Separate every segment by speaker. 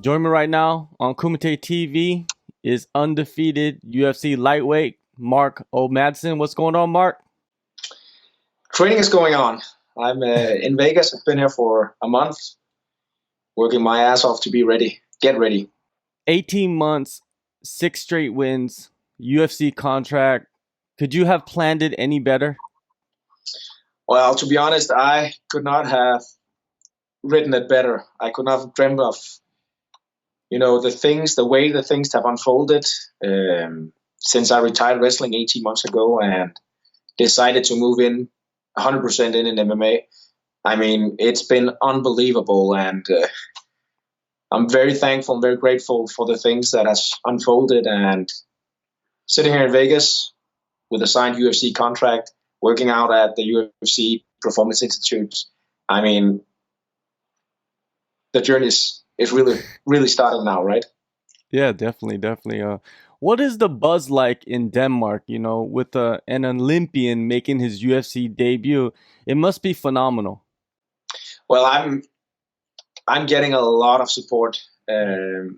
Speaker 1: Join me right now on Kumite TV is undefeated UFC lightweight Mark O. Madsen. What's going on, Mark?
Speaker 2: Training is going on. I'm in Vegas. I've been here for a month, working my ass off to be ready. Get ready.
Speaker 1: 18 months, 6 straight wins, UFC contract. Could you have planned it any better?
Speaker 2: Well, to be honest, I could not have written it better. I could not have dreamt of, the way the things have unfolded since I retired wrestling 18 months ago and decided to move in 100% in MMA. I mean, it's been unbelievable, and I'm very thankful and very grateful for the things that has unfolded. And sitting here in Vegas with a signed UFC contract, working out at the UFC Performance Institute, I mean, the journey is really starting now, right?
Speaker 1: Yeah, definitely. What is the buzz like in Denmark? With an Olympian making his UFC debut, it must be phenomenal.
Speaker 2: Well, I'm getting a lot of support. I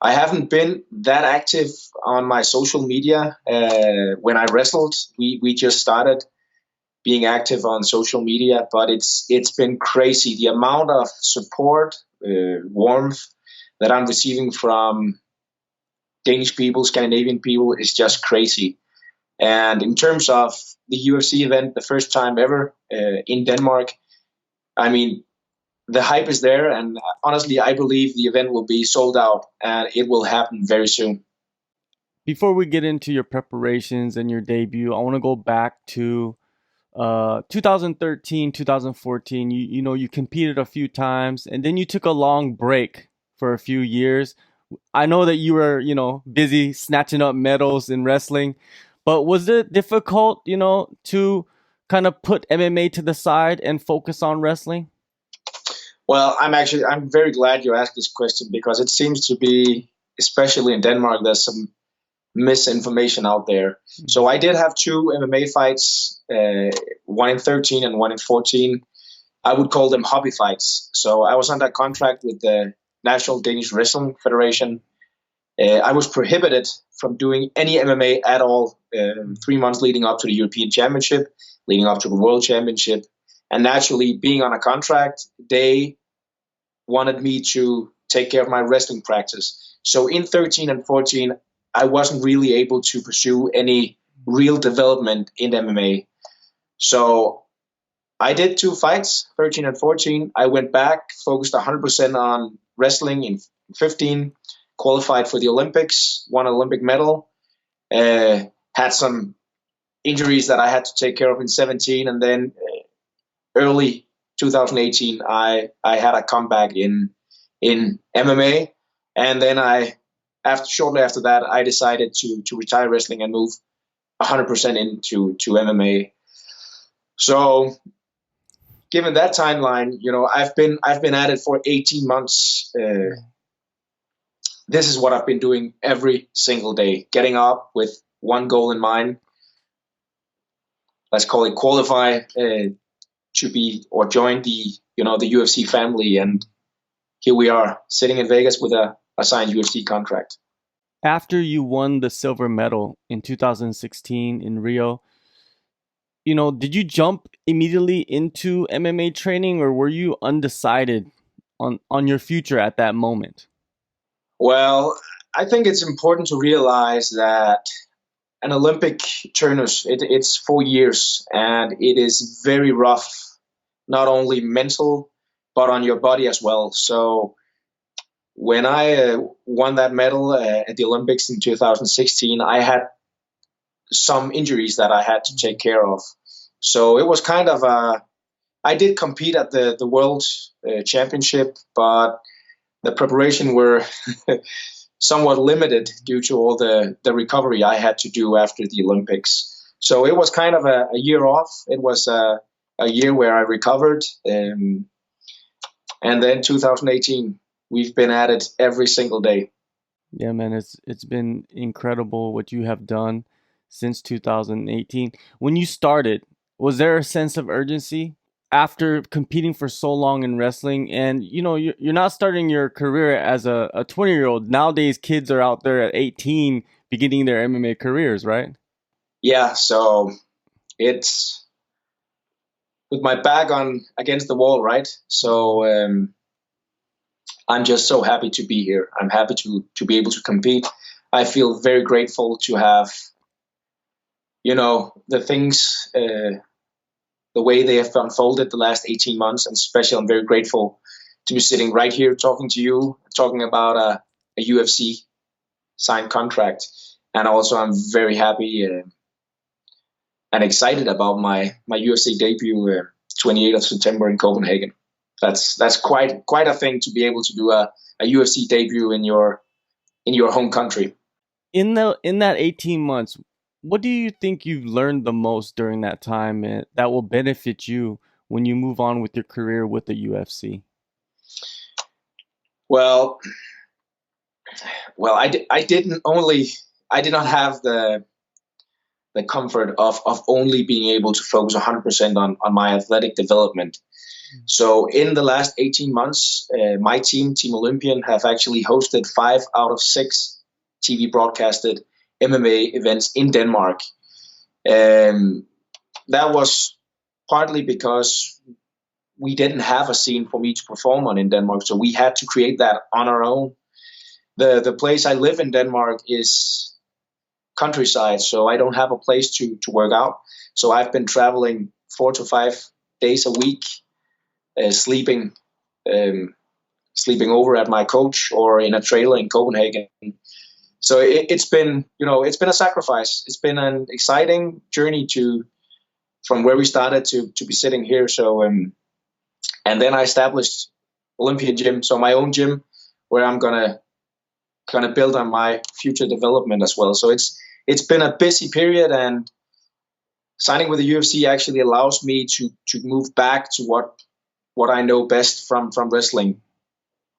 Speaker 2: haven't been that active on my social media when I wrestled. We just started being active on social media, but it's been crazy. The amount of support, warmth that I'm receiving from Danish people, Scandinavian people is just crazy. And in terms of the UFC event, the first time ever in Denmark, I mean, the hype is there, and honestly, I believe the event will be sold out, and it will happen very soon.
Speaker 1: Before we get into your preparations and your debut, I want to go back to 2013, 2014. You competed a few times, and then you took a long break for a few years. I know that you were, busy snatching up medals in wrestling, but was it difficult, to kind of put MMA to the side and focus on wrestling?
Speaker 2: Well, I'm very glad you asked this question because it seems to be, especially in Denmark, there's some misinformation out there. So I did have two MMA fights, one in 13 and one in 14. I would call them hobby fights. So I was under contract with the National Danish Wrestling Federation. I was prohibited from doing any MMA at all 3 months leading up to the European Championship, leading up to the World Championship. And naturally, being on a contract, they wanted me to take care of my wrestling practice. So in 13 and 14, I wasn't really able to pursue any real development in MMA. So I did two fights, 13 and 14. I went back, focused 100% on wrestling in 15, qualified for the Olympics, won an Olympic medal, had some injuries that I had to take care of in 17, and then early 2018, I had a comeback in MMA, and then shortly after that, I decided to retire wrestling and move 100% into MMA. So, given that timeline, I've been at it for 18 months. This is what I've been doing every single day, getting up with one goal in mind. Let's call it qualify to be or join the UFC family, and here we are sitting in Vegas with a signed UFC contract.
Speaker 1: After you won the silver medal in 2016 in Rio, did you jump immediately into MMA training, or were you undecided on your future at that moment?
Speaker 2: Well, I think it's important to realize that an Olympic turnus, it's 4 years, and it is very rough, not only mental, but on your body as well. So when I won that medal at the Olympics in 2016, I had some injuries that I had to take care of. So it was kind of I did compete at the World Championship, but the preparation were somewhat limited due to all the recovery I had to do after the Olympics. So it was kind of a year off. It was a year where I recovered. And then 2018, we've been at it every single day.
Speaker 1: Yeah, man, it's been incredible what you have done since 2018. When you started, was there a sense of urgency? after competing for so long in wrestling, and you're not starting your career as a 20-year-old. Nowadays, kids are out there at 18 beginning their MMA careers, right?
Speaker 2: Yeah, so it's with my back on against the wall, right? So I'm just so happy to be here. I'm happy to be able to compete. I feel very grateful to have, the things, the way they have unfolded the last 18 months, and especially I'm very grateful to be sitting right here talking to you, talking about a UFC signed contract. And also I'm very happy and excited about my UFC debut, 28th of September in Copenhagen. That's quite a thing to be able to do a UFC debut in your home country.
Speaker 1: In that 18 months, what do you think you've learned the most during that time that will benefit you when you move on with your career with the UFC?
Speaker 2: Well, I did not have the comfort of only being able to focus 100% on my athletic development. So in the last 18 months, my Team Olympian, have actually hosted 5 out of 6 TV broadcasted MMA events in Denmark. That was partly because we didn't have a scene for me to perform on in Denmark, so we had to create that on our own. The place I live in Denmark is countryside, so I don't have a place to work out. So I've been traveling 4 to 5 days a week, sleeping over at my coach or in a trailer in Copenhagen. So it's been a sacrifice. It's been an exciting journey from where we started to be sitting here. So and then I established Olympian Gym, so my own gym where I'm gonna build on my future development as well. So it's been a busy period, and signing with the UFC actually allows me to move back to what I know best from wrestling: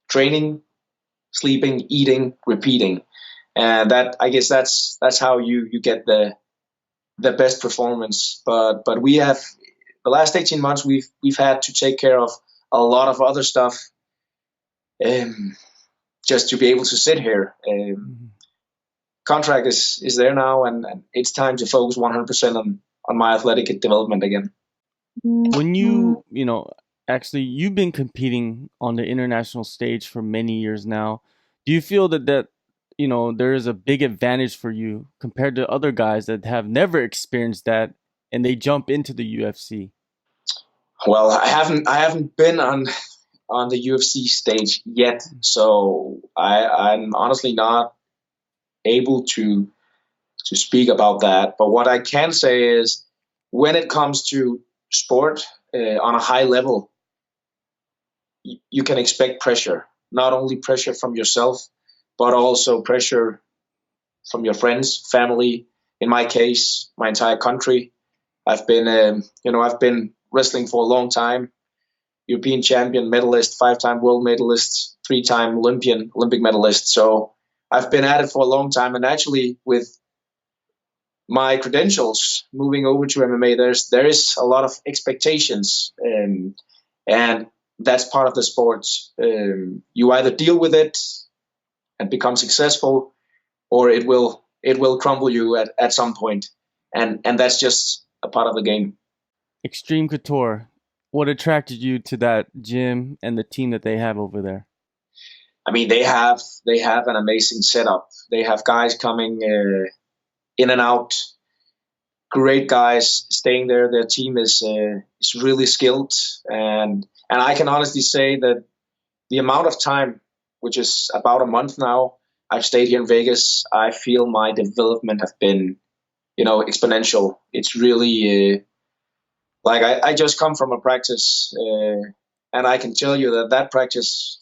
Speaker 2: training, sleeping, eating, repeating. And that, I guess, that's how you get the best performance. But we have, the last 18 months we've had to take care of a lot of other stuff, just to be able to sit here. Contract is there now, and it's time to focus 100% on my athletic development again.
Speaker 1: When actually, you've been competing on the international stage for many years now. Do you feel that there is a big advantage for you compared to other guys that have never experienced that and they jump into the UFC?
Speaker 2: Well, I haven't been on the UFC stage yet, so I'm honestly not able to speak about that. But what I can say is, when it comes to sport on a high level, you can expect pressure. Not only pressure from yourself, but also pressure from your friends, family. In my case, my entire country. I've been wrestling for a long time. European champion, medalist, 5-time world medalist, 3-time Olympic medalist. So I've been at it for a long time, and actually, with my credentials moving over to MMA, there is a lot of expectations, and that's part of the sport. You either deal with it and become successful, or it will crumble you at some point, and that's just a part of the game.
Speaker 1: Xtreme Couture, what attracted you to that gym and the team that they have over there?
Speaker 2: I mean, they have an amazing setup. They have guys coming in and out, great guys staying there. Their team is really skilled, and I can honestly say that the amount of time, which is about a month now, I've stayed here in Vegas, I feel my development have been, exponential. It's really like I just come from a practice, and I can tell you that practice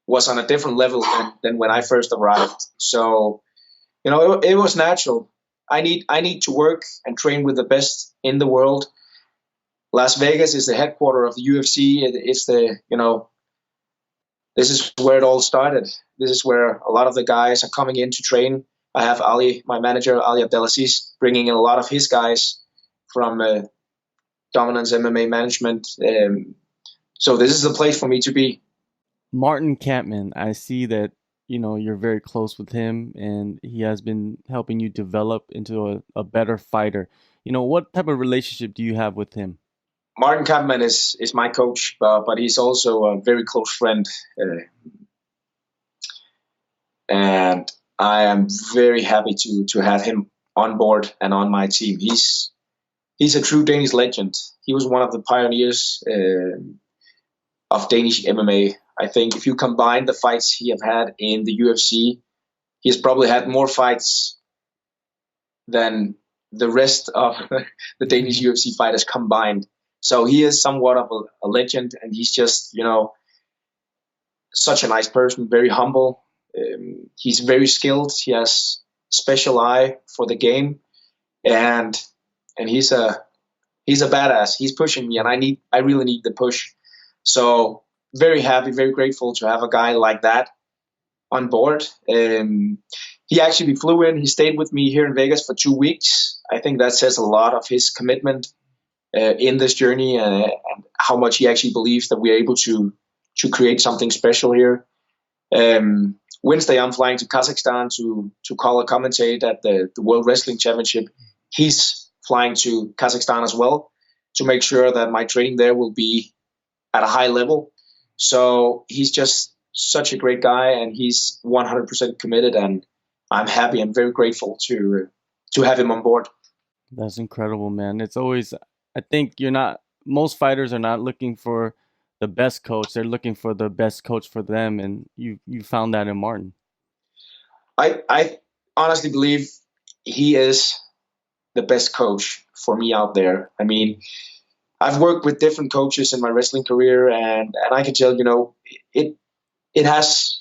Speaker 2: was on a different level than when I first arrived. So, it was natural. I need to work and train with the best in the world. Las Vegas is the headquarters of the UFC. It's the, this is where it all started. This is where a lot of the guys are coming in to train. I have Ali, my manager, Ali Abdelaziz, bringing in a lot of his guys from dominance MMA management. So this is the place for me to be.
Speaker 1: Martin Kampmann, I see that you're very close with him, and he has been helping you develop into a better fighter. What type of relationship do you have with him?
Speaker 2: Martin Kampmann is my coach, but he's also a very close friend, and I am very happy to have him on board and on my team. He's a true Danish legend. He was one of the pioneers of Danish MMA. I think if you combine the fights he have had in the UFC, he has probably had more fights than the rest of the Danish UFC fighters combined. So he is somewhat of a legend, and he's just, such a nice person, very humble. He's very skilled. He has special eye for the game, and he's a badass. He's pushing me, and I really need the push. So very happy, very grateful to have a guy like that on board. He actually flew in. He stayed with me here in Vegas for 2 weeks. I think that says a lot of his commitment in this journey, and how much he actually believes that we're able to create something special here. Wednesday, I'm flying to Kazakhstan to call a commentate at the World Wrestling Championship. He's flying to Kazakhstan as well to make sure that my training there will be at a high level. So he's just such a great guy, and he's 100% committed, and I'm happy and very grateful to have him on board.
Speaker 1: That's incredible, man. It's always, I think most fighters are not looking for the best coach. They're looking for the best coach for them, and you found that in Martin.
Speaker 2: I honestly believe he is the best coach for me out there. I mean, I've worked with different coaches in my wrestling career, and I can tell, it has,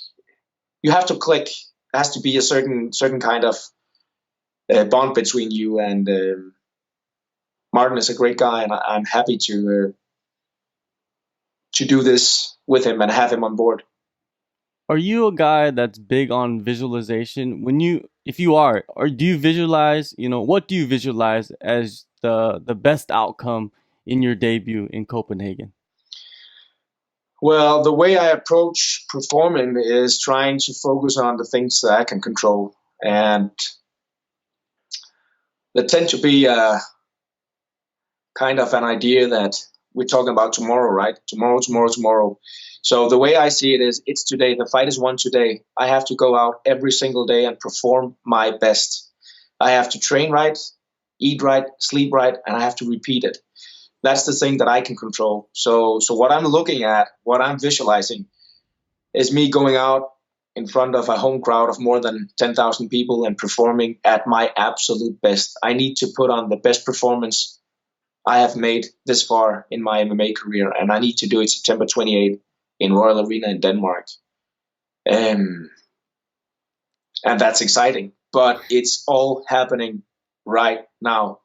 Speaker 2: you have to click. It has to be a certain kind of bond between you, and Martin is a great guy, and I'm happy to do this with him and have him on board.
Speaker 1: Are you a guy that's big on visualization? If you are, or do you visualize, what do you visualize as the best outcome in your debut in Copenhagen?
Speaker 2: Well, the way I approach performing is trying to focus on the things that I can control, and there tend to be kind of an idea that we're talking about tomorrow, right? Tomorrow. So the way I see it is, it's today. The fight is won today. I have to go out every single day and perform my best. I have to train right, eat right, sleep right, and I have to repeat it. That's the thing that I can control. So what I'm looking at, what I'm visualizing, is me going out in front of a home crowd of more than 10,000 people and performing at my absolute best. I need to put on the best performance I have made this far in my MMA career, and I need to do it September 28th in Royal Arena in Denmark. And that's exciting, but it's all happening right now.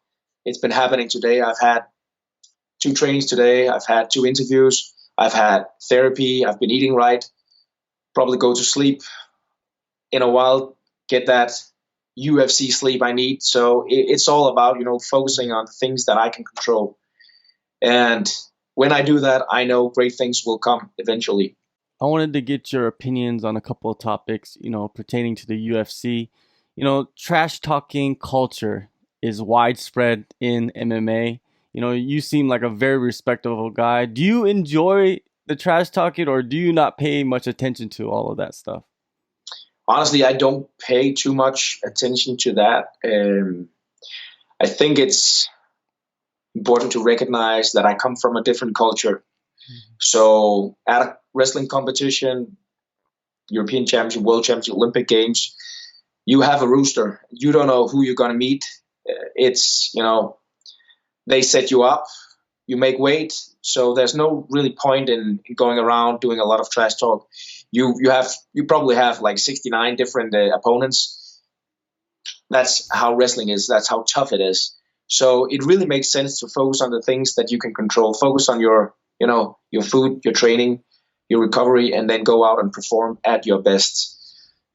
Speaker 2: It's been happening today. I've had 2 trainings today. I've had 2 interviews. I've had therapy. I've been eating right. Probably go to sleep in a while, get that UFC sleep I need. So it's all about, focusing on things that I can control. And when I do that, I know great things will come eventually.
Speaker 1: I wanted to get your opinions on a couple of topics, pertaining to the UFC. Trash talking culture is widespread in MMA. You seem like a very respectable guy. Do you enjoy the trash talking, or do you not pay much attention to all of that stuff?
Speaker 2: Honestly, I don't pay too much attention to that. I think it's important to recognize that I come from a different culture. So at a wrestling competition, European Championship, World Championship, Olympic Games, you have a rooster. You don't know who you're going to meet. It's, they set you up, you make weight. So there's no really point in going around doing a lot of trash talk. You probably have like 69 different opponents. That's how wrestling is. That's how tough it is. So it really makes sense to focus on the things that you can control. Focus on your food, your training, your recovery, and then go out and perform at your best.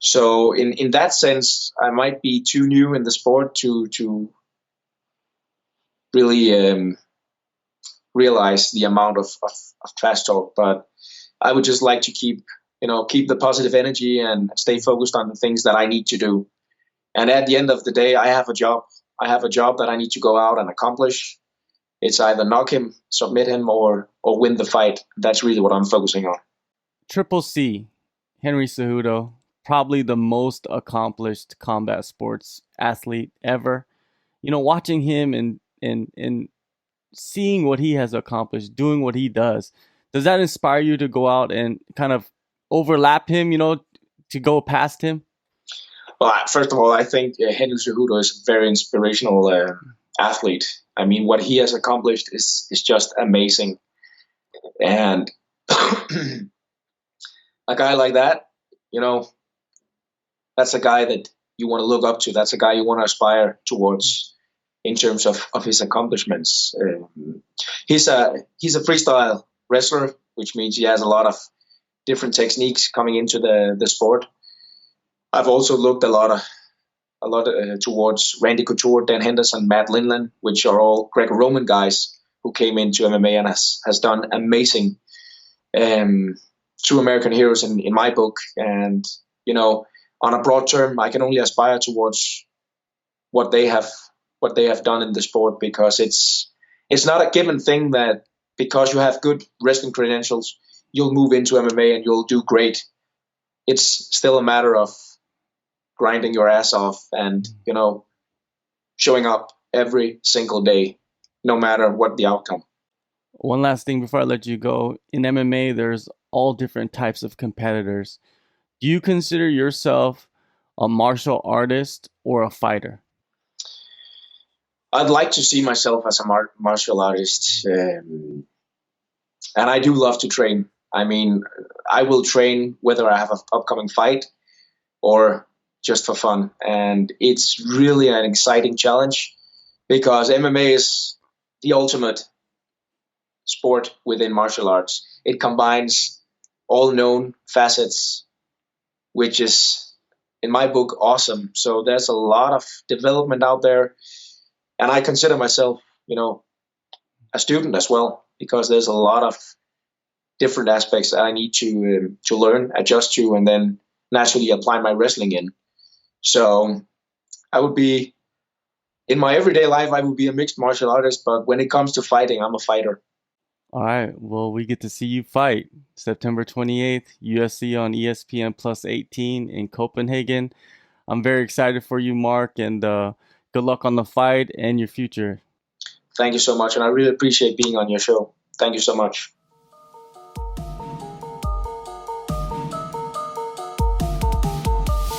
Speaker 2: So in that sense, I might be too new in the sport to really realize the amount of trash talk. But I would just like to keep the positive energy and stay focused on the things that I need to do. And at the end of the day, I have a job. I have a job that I need to go out and accomplish. It's either knock him, submit him, or win the fight. That's really what I'm focusing on.
Speaker 1: Triple C, Henry Cejudo, probably the most accomplished combat sports athlete ever. You know, watching him and seeing what he has accomplished, doing what he does that inspire you to go out and kind of overlap him, you know, to go past him?
Speaker 2: Well, first of all, I think Henry Cejudo is a very inspirational athlete. I mean, what he has accomplished is just amazing. And a guy like that, you know, that's a guy that you want to look up to. That's a guy you want to aspire towards in terms of his accomplishments. He's a freestyle wrestler, which means he has a lot of different techniques coming into the sport. I've also looked a lot towards Randy Couture, Dan Henderson, Matt Linland, which are all Greco-Roman guys who came into MMA and has done amazing. True American heroes in my book. And, you know, on a broad term, I can only aspire towards what they have done in the sport, because it's not a given thing that because you have good wrestling credentials, you'll move into MMA and you'll do great. It's still a matter of grinding your ass off and, you know, showing up every single day, no matter what the outcome.
Speaker 1: One last thing before I let you go. In MMA, there's all different types of competitors. Do you consider yourself a martial artist or a fighter?
Speaker 2: I'd like to see myself as a martial artist. And I do love to train. I mean, I will train whether I have an upcoming fight or just for fun. And it's really an exciting challenge, because MMA is the ultimate sport within martial arts. It combines all known facets, which is, in my book, awesome. So there's a lot of development out there. And I consider myself, you know, a student as well, because there's a lot of different aspects that I need to learn, adjust to, and then naturally apply my wrestling in. So I would be, in my everyday life, I would be a mixed martial artist, but when it comes to fighting, I'm a fighter.
Speaker 1: All right. Well, we get to see you fight September 28th, UFC on ESPN Plus 18 in Copenhagen. I'm very excited for you, Mark, and good luck on the fight and your future.
Speaker 2: Thank you so much. And I really appreciate being on your show. Thank you so much.